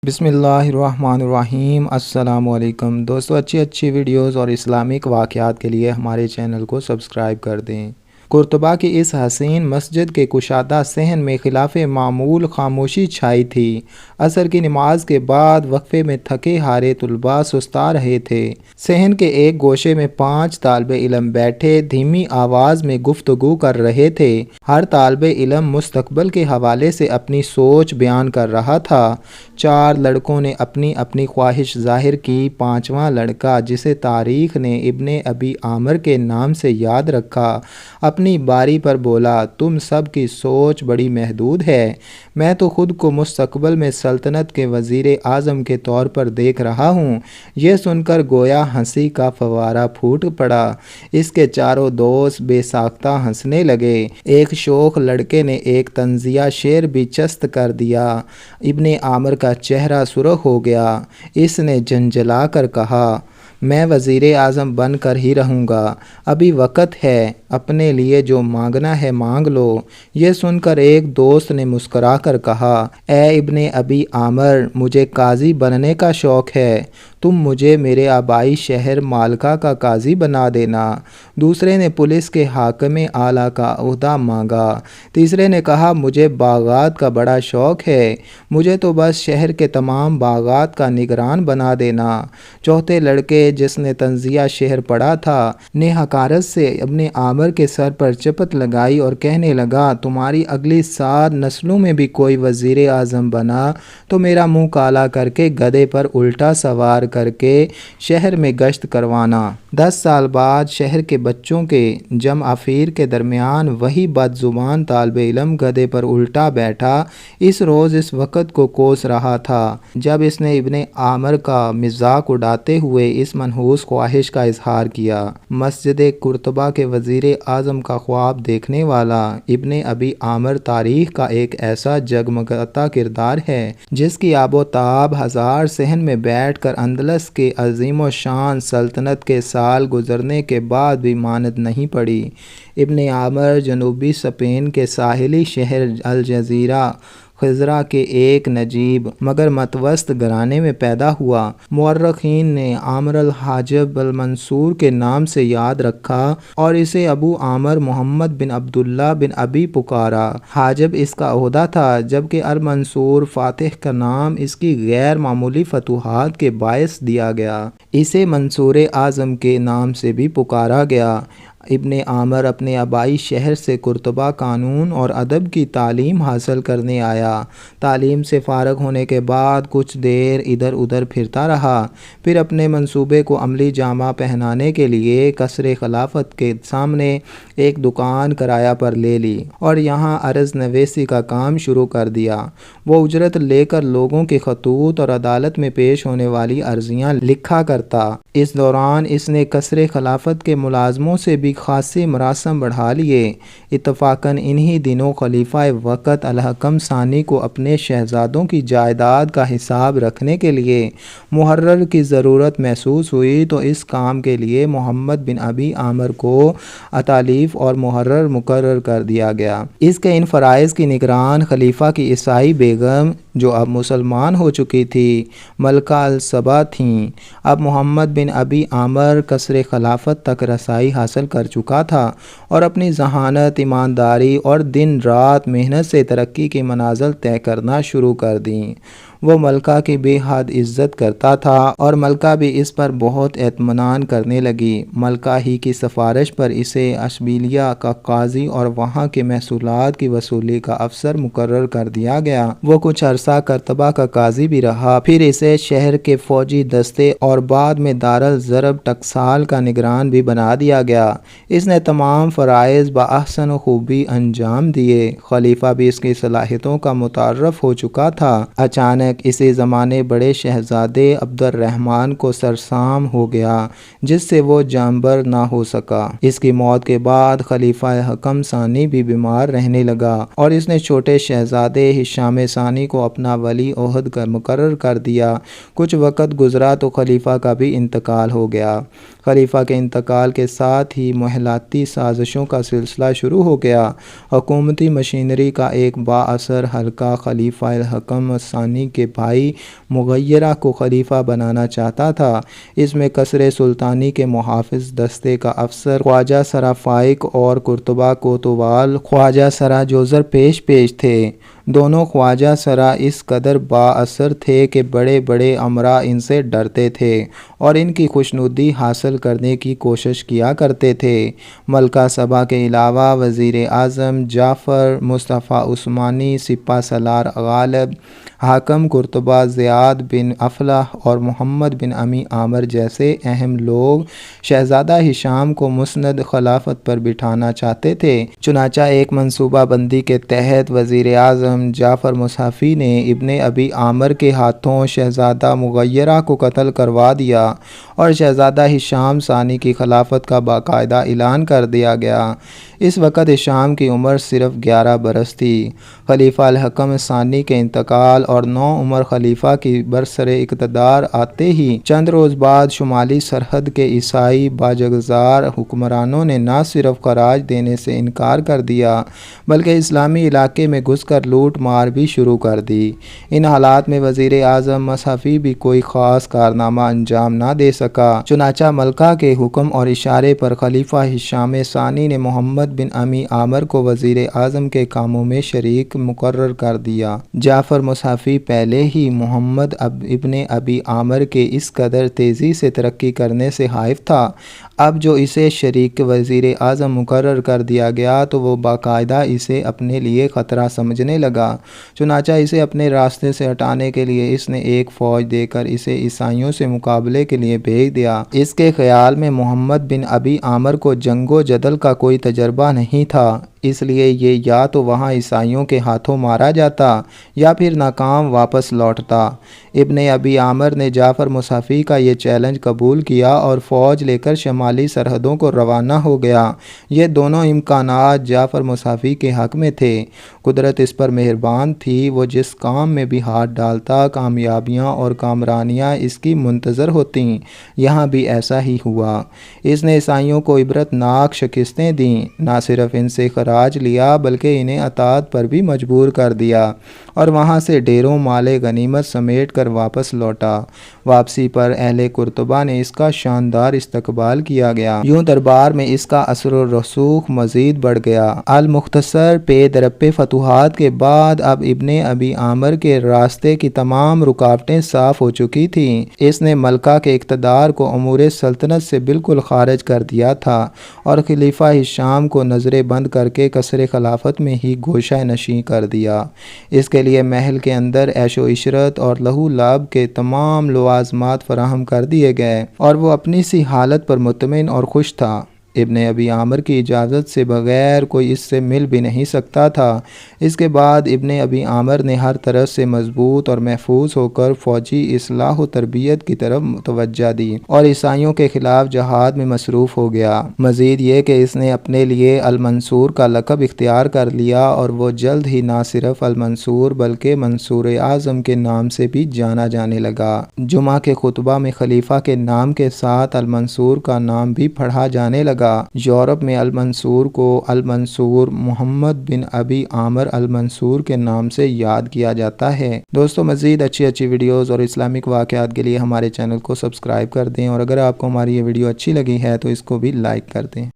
بسم اللہ الرحمن الرحیم۔ السلام علیکم دوستو، اچھی ویڈیوز اور اسلامک واقعات کے لیے ہمارے چینل کو سبسکرائب کر دیں۔ قرطبہ کی اس حسین مسجد کے کشادہ صحن میں خلاف معمول خاموشی چھائی تھی۔ عصر کی نماز کے بعد وقفے میں تھکے ہارے طلباء سستا رہے تھے۔ صحن کے ایک گوشے میں 5 طالب علم بیٹھے دھیمی آواز میں گفتگو کر رہے تھے۔ ہر طالب علم مستقبل کے حوالے سے اپنی سوچ بیان کر رہا تھا۔ 4 لڑکوں نے اپنی اپنی خواہش ظاہر کی۔ 5واں لڑکا، جسے تاریخ نے ابن ابی عامر کے نام سے یاد رکھا، اپنی باری پر بولا، تم سب کی سوچ بڑی محدود ہے۔ میں تو خود کو مستقبل میں سلطنت کے وزیر اعظم کے طور پر دیکھ رہا ہوں۔ یہ سن کر گویا ہنسی کا فوارہ پھوٹ پڑا۔ اس کے چاروں دوست بے ساختہ ہنسنے لگے۔ ایک شوخ لڑکے نے ایک طنزیہ شعر بھی چست کر دیا۔ ابن عامر کا چہرہ سرخ ہو گیا۔ اس نے جھنجھلا کر کہا، میں وزیر اعظم بن کر ہی رہوں گا۔ ابھی وقت ہے، اپنے لیے جو مانگنا ہے مانگ لو۔ یہ سن کر ایک دوست نے مسکرا کر کہا، اے ابن ابی عامر، مجھے قاضی بننے کا شوق ہے۔ تم مجھے میرے آبائی شہر مالکا کا قاضی بنا دینا۔ دوسرے نے پولیس کے حاکم اعلیٰ کا عہدہ مانگا۔ تیسرے نے کہا، مجھے باغات کا بڑا شوق ہے، مجھے تو بس شہر کے تمام باغات کا نگران بنا دینا۔ چوتھے لڑکے، جس نے طنزیہ شعر پڑھا تھا، نے حقارت سے ابن عامر کے سر پر چپت لگائی اور کہنے لگا، تمہاری اگلی 7 نسلوں میں بھی کوئی وزیر اعظم بنا تو میرا منہ کالا کر کے گدھے پر الٹا سوار کر کے شہر میں گشت کروانا۔ 10 سال بعد شہر کے بچوں کے جمع افیر کے درمیان وہی بد زبان طالب علم گدھے پر الٹا بیٹھا اس روز اس وقت کو کوس رہا تھا جب اس نے ابن عامر کا مذاق اڑاتے ہوئے اس منحوس خواہش کا اظہار کیا۔ مسجد قرطبہ کے وزیر اعظم کا خواب دیکھنے والا ابن ابی عامر تاریخ کا ایک ایسا جگمگاتا کردار ہے جس کی آب و تاب ہزار صحن میں بیٹھ کر اندلس کے عظیم و شان سلطنت کے سال گزرنے کے بعد بھی ماند نہیں پڑی۔ ابن عامر جنوبی اسپین کے ساحلی شہر الجزیرہ خضرا کے ایک نجیب مگر متوسط گھرانے میں پیدا ہوا۔ مورخین نے عامر الحاجب المنصور کے نام سے یاد رکھا اور اسے ابو عامر محمد بن عبداللہ بن ابی پکارا۔ حاجب اس کا عہدہ تھا، جبکہ المنصور فاتح کا نام اس کی غیر معمولی فتوحات کے باعث دیا گیا۔ اسے منصور اعظم کے نام سے بھی پکارا گیا۔ ابن عامر اپنے آبائی شہر سے قرطبہ قانون اور ادب کی تعلیم حاصل کرنے آیا۔ تعلیم سے فارغ ہونے کے بعد کچھ دیر ادھر ادھر پھرتا رہا، پھر اپنے منصوبے کو عملی جامہ پہنانے کے لیے قصر خلافت کے سامنے ایک دکان کرایہ پر لے لی اور یہاں عرض نویسی کا کام شروع کر دیا۔ وہ اجرت لے کر لوگوں کے خطوط اور عدالت میں پیش ہونے والی عرضیاں لکھا کرتا۔ اس دوران اس نے قصر خلافت کے ملازموں سے بھی خاصے مراسم بڑھا لیے۔ اتفاقاً انہی دنوں خلیفہ وقت الحکم ثانی کو اپنے شہزادوں کی جائیداد کا حساب رکھنے کے لیے محرر کی ضرورت محسوس ہوئی تو اس کام کے لیے محمد بن ابی عامر کو اتالیف اور محرر مقرر کر دیا گیا۔ اس کے ان فرائض کی نگران خلیفہ کی عیسائی بیگم، جو اب مسلمان ہو چکی تھی، ملکہ الصبا تھیں۔ اب محمد بن ابی عامر قصر خلافت تک رسائی حاصل کر چکا تھا اور اپنی ذہانت، ایمانداری اور دن رات محنت سے ترقی کی منازل طے کرنا شروع کر دیں۔ وہ ملکہ کی بے حد عزت کرتا تھا اور ملکہ بھی اس پر بہت اطمینان کرنے لگی۔ ملکہ ہی کی سفارش پر اسے اشبیلیہ کا قاضی اور وہاں کے محصولات کی وصولی کا افسر مقرر کر دیا گیا۔ وہ کچھ عرصہ قرطبہ کا قاضی بھی رہا، پھر اسے شہر کے فوجی دستے اور بعد میں دارالضرب ٹکسال کا نگران بھی بنا دیا گیا۔ اس نے تمام فرائض بأحسن و خوبی انجام دیے۔ خلیفہ بھی اس کی صلاحیتوں کا متعارف ہو چکا تھا۔ اچانک اسی زمانے بڑے شہزادے عبد الرحمن کو سرسام ہو گیا، جس سے وہ جانبر نہ ہو سکا۔ اس کی موت کے بعد خلیفہ حکم ثانی بھی بیمار رہنے لگا اور اس نے چھوٹے شہزادے ہشام ثانی کو اپنا ولی عہد کا مقرر کر دیا۔ کچھ وقت گزرا تو خلیفہ کا بھی انتقال ہو گیا۔ خلیفہ کے انتقال کے ساتھ ہی محلاتی سازشوں کا سلسلہ شروع ہو گیا۔ حکومتی مشینری کا ایک با اثر حلقہ خلیفہ الحکم ثانی کے بھائی مغیرہ کو خلیفہ بنانا چاہتا تھا۔ اس میں قصر سلطانی کے محافظ دستے کا افسر خواجہ سرا فائق اور قرطبہ کوتوال خواجہ سرا جوزر پیش تھے۔ دونوں خواجہ سرا اس قدر با اثر تھے کہ بڑے بڑے امراء ان سے ڈرتے تھے اور ان کی خوشنودی حاصل کرنے کی کوشش کیا کرتے تھے۔ ملکہ سبا کے علاوہ وزیر اعظم جعفر، مصطفیٰ عثمانی، سپہ سالار غالب، حاکم قرطبہ، زیاد بن افلح اور محمد بن امی عامر جیسے اہم لوگ شہزادہ ہشام کو مسند خلافت پر بٹھانا چاہتے تھے۔ چنانچہ ایک منصوبہ بندی کے تحت وزیر اعظم جعفر مصحفی نے ابن ابی عامر کے ہاتھوں شہزادہ مغیرہ کو قتل کروا دیا اور شہزادہ ہشام ثانی کی خلافت کا باقاعدہ اعلان کر دیا گیا۔ اس وقت ہشام کی عمر صرف 11 برس تھی۔ خلیفہ الحکم ثانی کے انتقال اور نو عمر خلیفہ کی برسر اقتدار آتے ہی چند روز بعد شمالی سرحد کے عیسائی باجگزار حکمرانوں نے نہ صرف خراج دینے سے انکار کر دیا بلکہ اسلامی علاقے میں گھس کر لوٹ مار بھی شروع کر دی۔ ان حالات میں وزیر اعظم مصحفی بھی کوئی خاص کارنامہ انجام نہ دے سکا۔ چنانچہ ملکہ کے حکم اور اشارے پر خلیفہ ہشام ثانی نے محمد بن امی عامر کو وزیر اعظم کے کاموں میں شریک مقرر کر دیا۔ جعفر مصحفی پہلے ہی محمد ابن ابی عامر کے اس قدر تیزی سے ترقی کرنے سے خائف تھا، اب جو اسے شریک وزیر اعظم مقرر کر دیا گیا تو وہ باقاعدہ اسے اپنے لیے خطرہ سمجھنے لگا۔ چنانچہ اسے اپنے راستے سے ہٹانے کے لیے اس نے ایک فوج دے کر اسے عیسائیوں سے مقابلے کے لیے بھیج دیا۔ اس کے خیال میں محمد بن ابی عامر کو جنگ و جدل کا کوئی تجربہ نہیں تھا، اس لیے یہ یا تو وہاں عیسائیوں کے ہاتھوں مارا جاتا یا پھر ناکام واپس لوٹتا۔ ابن ابی عامر نے جعفر مصحفی کا یہ چیلنج قبول کیا اور فوج لے کر شمالی سرحدوں کو روانہ ہو گیا۔ یہ دونوں امکانات جعفر مصحفی کے حق میں تھے۔ قدرت اس پر مہربان تھی، وہ جس کام میں بھی ہاتھ ڈالتا کامیابیاں اور کامرانیاں اس کی منتظر ہوتیں۔ یہاں بھی ایسا ہی ہوا۔ اس نے عیسائیوں کو عبرت ناک شکستیں دیں، نہ صرف ان سے خراج لیا بلکہ انہیں اطاعت پر بھی مجبور کر دیا اور وہاں سے ڈھیروں مال غنیمت سمیٹ کر واپس لوٹا۔ واپسی پر اہل قرطبہ نے اس کا شاندار استقبال کیا گیا۔ یوں دربار میں اس کا اثر و رسوخ مزید بڑھ گیا۔ المختصر پے درپے فتوحات کے بعد اب ابن ابی عامر کے راستے کی تمام رکاوٹیں صاف ہو چکی تھیں۔ اس نے ملکہ کے اقتدار کو امور سلطنت سے بالکل خارج کر دیا تھا اور خلیفہ ہشام کو نظر بند کر کے قصر خلافت میں ہی گوشہ نشین کر دیا۔ اس کے لیے محل کے اندر عیش و عشرت اور لہو لعب کے تمام لوازمات فراہم کر دیے گئے اور وہ اپنی سی حالت پر مطمئن اور خوش تھا۔ ابن ابی عامر کی اجازت سے بغیر کوئی اس سے مل بھی نہیں سکتا تھا۔ اس کے بعد ابن ابی عامر نے ہر طرف سے مضبوط اور محفوظ ہو کر فوجی اصلاح و تربیت کی طرف توجہ دی اور عیسائیوں کے خلاف جہاد میں مصروف ہو گیا۔ مزید یہ کہ اس نے اپنے لیے المنصور کا لقب اختیار کر لیا اور وہ جلد ہی نہ صرف المنصور بلکہ منصور اعظم کے نام سے بھی جانا جانے لگا۔ جمعہ کے خطبہ میں خلیفہ کے نام کے ساتھ المنصور کا نام بھی پڑھا جانے لگا۔ یورپ میں المنصور کو المنصور محمد بن ابی عامر المنصور کے نام سے یاد کیا جاتا ہے۔ دوستو مزید اچھی ویڈیوز اور اسلامک واقعات کے لیے ہمارے چینل کو سبسکرائب کر دیں اور اگر آپ کو ہماری یہ ویڈیو اچھی لگی ہے تو اس کو بھی لائک کر دیں۔